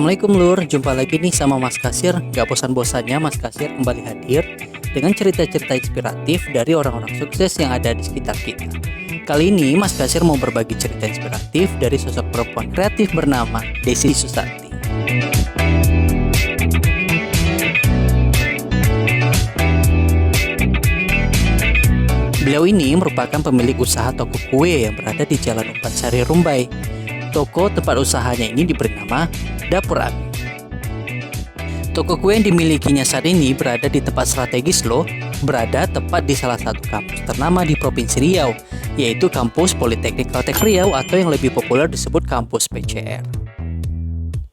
Assalamualaikum Lur, jumpa lagi nih sama Mas Kasir. Gak bosan-bosannya Mas Kasir kembali hadir dengan cerita-cerita inspiratif dari orang-orang sukses yang ada di sekitar kita. Kali ini Mas Kasir mau berbagi cerita inspiratif dari sosok perempuan kreatif bernama Desi Susanti. Beliau ini merupakan pemilik usaha toko kue yang berada di Jalan Umpan Sari Rumbai. Toko tempat usahanya ini diberi nama Dapur Ami. Toko kue yang dimilikinya saat ini berada di tempat strategis loh, berada tepat di salah satu kampus ternama di Provinsi Riau, yaitu Kampus Politeknik Kaltek Riau atau yang lebih populer disebut Kampus PCR.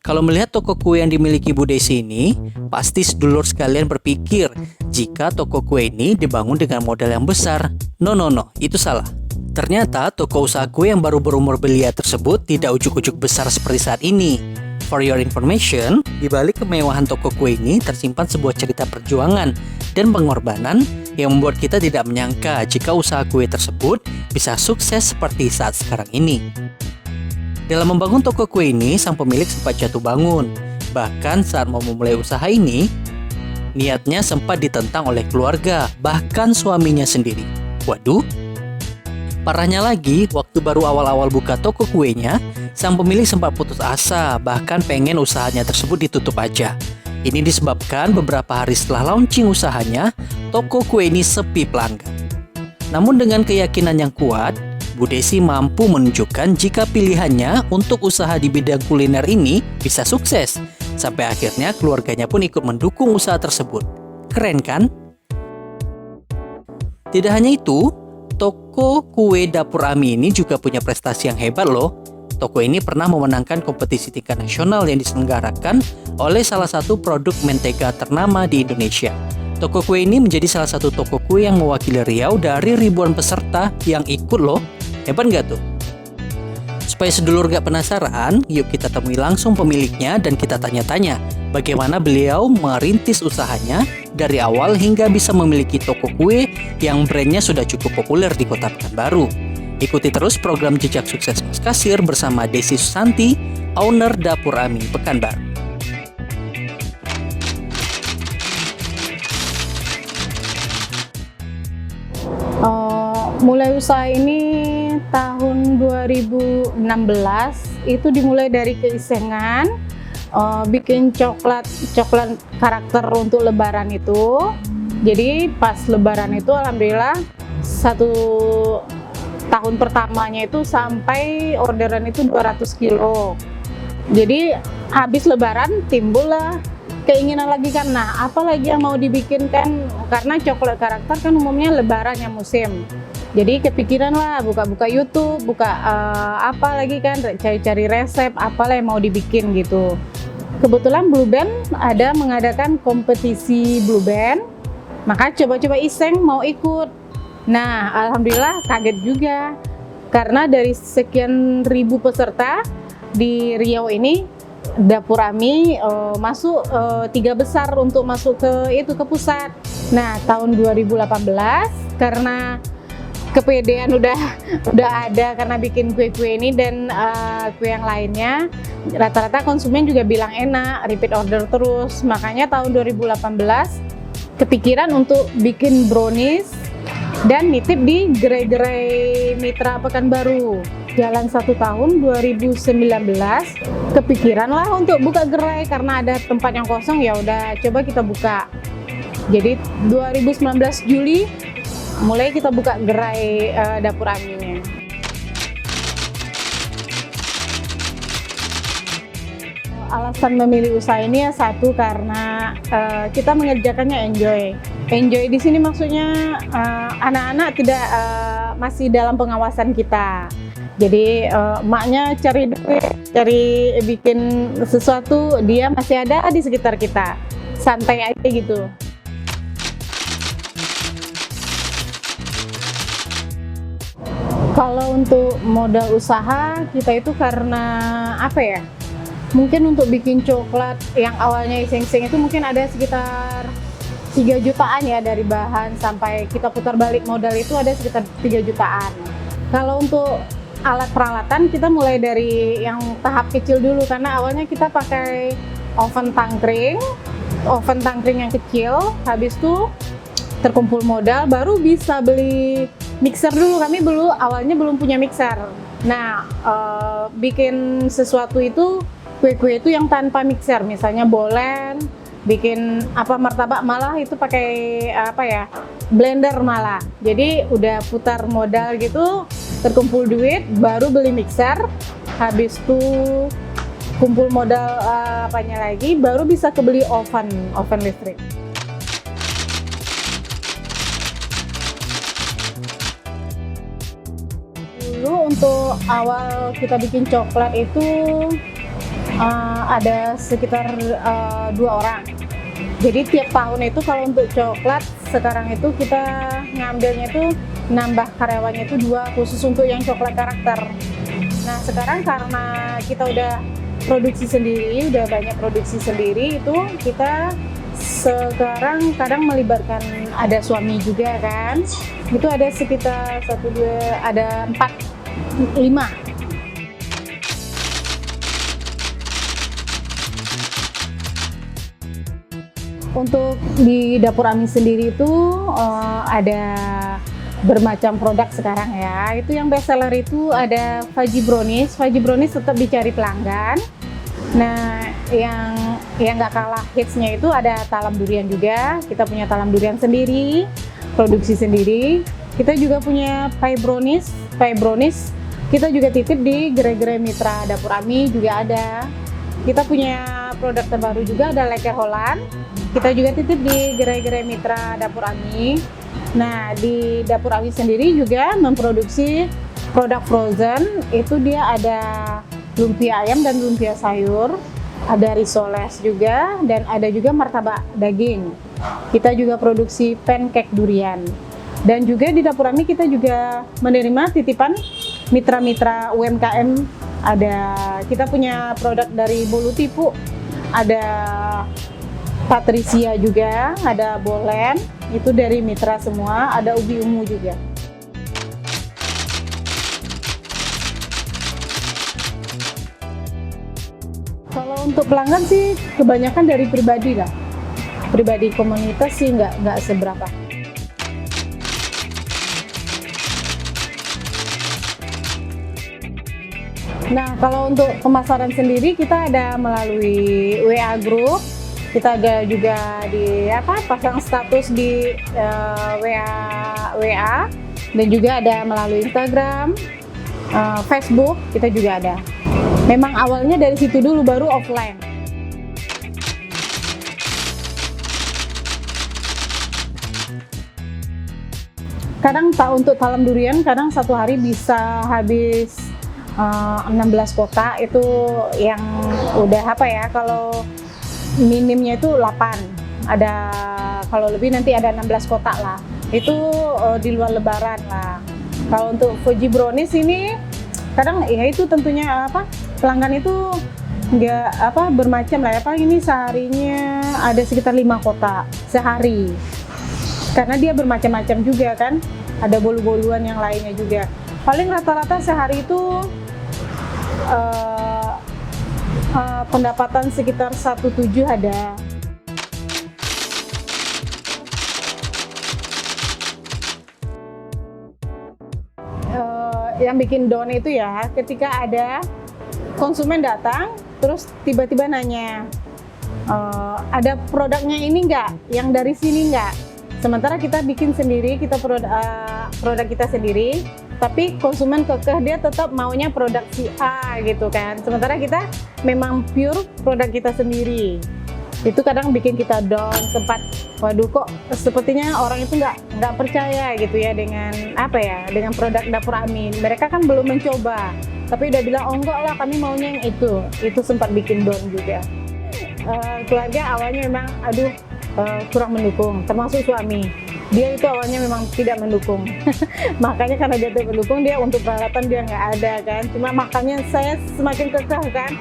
Kalau melihat toko kue yang dimiliki Bu Desi ini, pasti sedulur sekalian berpikir jika toko kue ini dibangun dengan modal yang besar. No, itu salah. Ternyata toko usaha kue yang baru berumur belia tersebut tidak ujuk-ujuk besar seperti saat ini. For your information, di balik kemewahan toko kue ini tersimpan sebuah cerita perjuangan dan pengorbanan yang membuat kita tidak menyangka jika usaha kue tersebut bisa sukses seperti saat sekarang ini. Dalam membangun toko kue ini, sang pemilik sempat jatuh bangun. Bahkan saat mau memulai usaha ini, niatnya sempat ditentang oleh keluarga, bahkan suaminya sendiri. Waduh, parahnya lagi, waktu baru awal-awal buka toko kuenya, sang pemilik sempat putus asa, bahkan pengen usahanya tersebut ditutup aja. Ini disebabkan beberapa hari setelah launching usahanya, toko kue ini sepi pelanggan. Namun dengan keyakinan yang kuat, Bu Desi mampu menunjukkan jika pilihannya untuk usaha di bidang kuliner ini bisa sukses. Sampai akhirnya keluarganya pun ikut mendukung usaha tersebut. Keren kan? Tidak hanya itu, toko kue Dapur Ami ini juga punya prestasi yang hebat loh. Toko ini pernah memenangkan kompetisi tingkat nasional yang diselenggarakan oleh salah satu produk mentega ternama di Indonesia. Toko kue ini menjadi salah satu toko kue yang mewakili Riau dari ribuan peserta yang ikut loh. Hebat nggak tuh? Supaya sedulur gak penasaran, yuk kita temui langsung pemiliknya dan kita tanya-tanya bagaimana beliau merintis usahanya dari awal hingga bisa memiliki toko kue yang brandnya sudah cukup populer di Kota Pekanbaru. Ikuti terus program Jejak Sukses Mas Kasir bersama Desi Susanti, owner Dapur Ami Pekanbaru. Mulai usaha ini tahun 2016, itu dimulai dari keisengan bikin coklat karakter untuk lebaran itu. Jadi pas lebaran itu alhamdulillah 1 tahun pertamanya itu sampai orderan itu 200 kilo. Jadi habis lebaran timbullah keinginan lagi kan, nah apa lagi yang mau dibikin kan, karena coklat karakter kan umumnya lebaran yang musim. Jadi kepikiran lah buka-buka YouTube, apa lagi kan, cari-cari resep, apalah yang mau dibikin gitu. Kebetulan Blue Band ada mengadakan kompetisi Blue Band, maka coba-coba iseng mau ikut. Nah, alhamdulillah kaget juga, karena dari sekian ribu peserta di Riau ini, Dapur Ami masuk 3 besar untuk masuk ke pusat. Nah, tahun 2018 karena kepedean udah ada karena bikin kue-kue ini dan kue yang lainnya, rata-rata konsumen juga bilang enak, repeat order terus. Makanya tahun 2018 kepikiran untuk bikin brownies dan nitip di gerai-gerai mitra Pekanbaru. Jalan 1 tahun 2019 kepikiran lah untuk buka gerai karena ada tempat yang kosong, ya udah coba kita buka. Jadi 2019 Juli mulai kita buka gerai Dapur Ami-nya. Alasan memilih usaha ini ya satu karena kita mengerjakannya enjoy di sini, maksudnya anak-anak tidak masih dalam pengawasan kita. Jadi emaknya cari duit, cari bikin sesuatu, dia masih ada di sekitar kita, santai aja gitu. Kalau untuk modal usaha kita itu karena apa ya? Mungkin untuk bikin coklat yang awalnya iseng-iseng itu mungkin ada sekitar 3 jutaan ya, dari bahan sampai kita putar balik modal itu ada sekitar 3 jutaan. Kalau untuk alat peralatan kita mulai dari yang tahap kecil dulu, karena awalnya kita pakai oven tangkring yang kecil. Habis itu terkumpul modal, baru bisa beli mixer dulu. Kami awalnya belum punya mixer. Nah, bikin sesuatu itu, kue-kue itu yang tanpa mixer, misalnya bolen, bikin martabak malah itu pakai blender malah. Jadi udah putar modal gitu, terkumpul duit, baru beli mixer. Habis itu kumpul modal lagi, baru bisa kebeli oven listrik. Dulu untuk awal kita bikin coklat itu ada sekitar 2 orang. Jadi tiap tahun itu kalau untuk coklat sekarang itu kita ngambilnya itu nambah karyawannya itu 2 khusus untuk yang coklat karakter. Nah sekarang karena kita udah produksi sendiri, udah banyak produksi sendiri, itu kita sekarang kadang melibatkan ada suami juga kan. Itu ada sekitar 1, 2, ada 4, 5. Untuk di dapur Ami sendiri itu ada bermacam produk sekarang ya. Itu yang best seller itu ada fudgy brownies. Fudgy brownies tetap dicari pelanggan. Nah, yang nggak kalah hitsnya itu ada talam durian juga. Kita punya talam durian sendiri, produksi sendiri. Kita juga punya pie brownies. Pie brownies kita juga titip di gerai-gerai mitra dapur Ami juga ada. Kita punya produk terbaru juga, ada leker Holland. Kita juga titip di gerai-gerai mitra dapur Ami. Nah, di dapur Ami sendiri juga memproduksi produk frozen. Itu dia ada lumpia ayam dan lumpia sayur, ada risoles juga, dan ada juga martabak daging. Kita juga produksi pancake durian. Dan juga di dapur Ami kita juga menerima titipan mitra-mitra UMKM. Kita punya produk dari bolu tipu, ada Patricia juga, ada bolen, itu dari mitra semua, ada ubi ungu juga. Kalau untuk pelanggan sih kebanyakan dari pribadi lah, pribadi, komunitas sih nggak seberapa. Nah, kalau untuk pemasaran sendiri kita ada melalui WA Group. Kita ada juga di pasang status di WA dan juga ada melalui Instagram, Facebook kita juga ada. Memang awalnya dari situ dulu, baru offline. Kadang untuk talam durian, kadang satu hari bisa habis 16 kotak. Itu yang udah kalau minimnya itu 8, ada kalau lebih nanti ada 16 kotak lah. Itu di luar lebaran lah. Kalau untuk fudgy brownies ini kadang ya itu tentunya pelanggan itu nggak bermacam lah ya. Ini seharinya ada sekitar 5 kotak sehari. Karena dia bermacam-macam juga kan. Ada bolu-boluan yang lainnya juga. Paling rata-rata sehari itu pendapatan sekitar 1,7 ada. Yang bikin down itu ya ketika ada konsumen datang terus tiba-tiba nanya, ada produknya ini enggak, yang dari sini enggak. Sementara kita bikin sendiri, kita produk kita sendiri, tapi konsumen kekeh dia tetap maunya produk si A gitu kan. Sementara kita memang pure produk kita sendiri. Itu kadang bikin kita down, sempat waduh kok sepertinya orang itu nggak percaya gitu ya dengan dengan produk dapur Ami. Mereka kan belum mencoba, tapi udah bilang oh enggak lah kami maunya yang itu. Itu sempat bikin down juga. Keluarga awalnya memang kurang mendukung, termasuk suami. Dia itu awalnya memang tidak mendukung. Makanya karena dia tidak mendukung, dia untuk peralatan dia nggak ada kan. Cuma makanya saya semakin kekeh kan,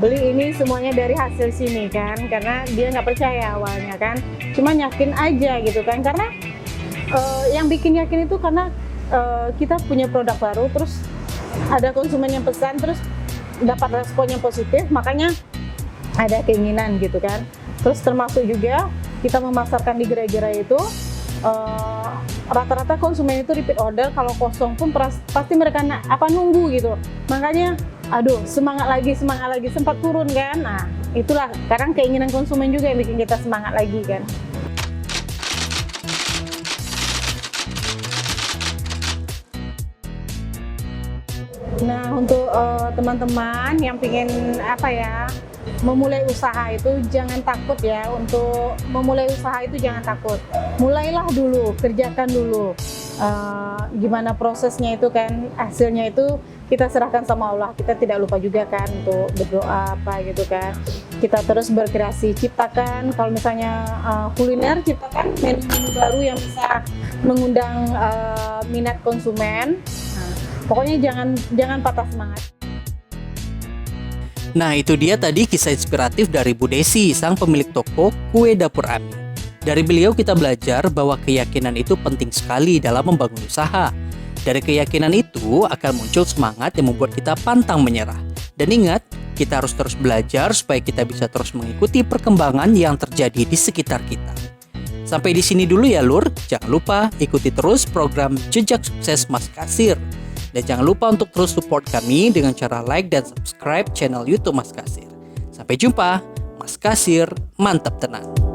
beli ini semuanya dari hasil sini kan. Karena dia nggak percaya awalnya kan. Cuma yakin aja gitu kan. Karena yang bikin yakin itu karena kita punya produk baru, terus ada konsumen yang pesan, terus dapat respon yang positif, makanya ada keinginan gitu kan. Terus termasuk juga kita memasarkan di gerai-gerai itu, rata-rata konsumen itu repeat order, kalau kosong pun pasti mereka nunggu gitu. Makanya aduh semangat lagi, sempat turun kan. Nah itulah sekarang keinginan konsumen juga yang bikin kita semangat lagi kan. Nah untuk teman-teman yang pengen memulai usaha itu jangan takut ya. Untuk memulai usaha itu jangan takut, mulailah dulu, kerjakan dulu. Gimana prosesnya itu kan, hasilnya itu kita serahkan sama Allah. Kita tidak lupa juga kan untuk berdoa gitu kan. Kita terus berkreasi, ciptakan kalau misalnya kuliner, ciptakan menu-menu baru yang bisa mengundang minat konsumen. Pokoknya jangan patah semangat. Nah, itu dia tadi kisah inspiratif dari Bu Desi, sang pemilik toko kue dapur Ami. Dari beliau kita belajar bahwa keyakinan itu penting sekali dalam membangun usaha. Dari keyakinan itu akan muncul semangat yang membuat kita pantang menyerah. Dan ingat, kita harus terus belajar supaya kita bisa terus mengikuti perkembangan yang terjadi di sekitar kita. Sampai di sini dulu ya Lur. Jangan lupa ikuti terus program Jejak Sukses Mas Kasir. Dan jangan lupa untuk terus support kami dengan cara like dan subscribe channel YouTube Mas Kasir. Sampai jumpa, Mas Kasir, mantap tenang.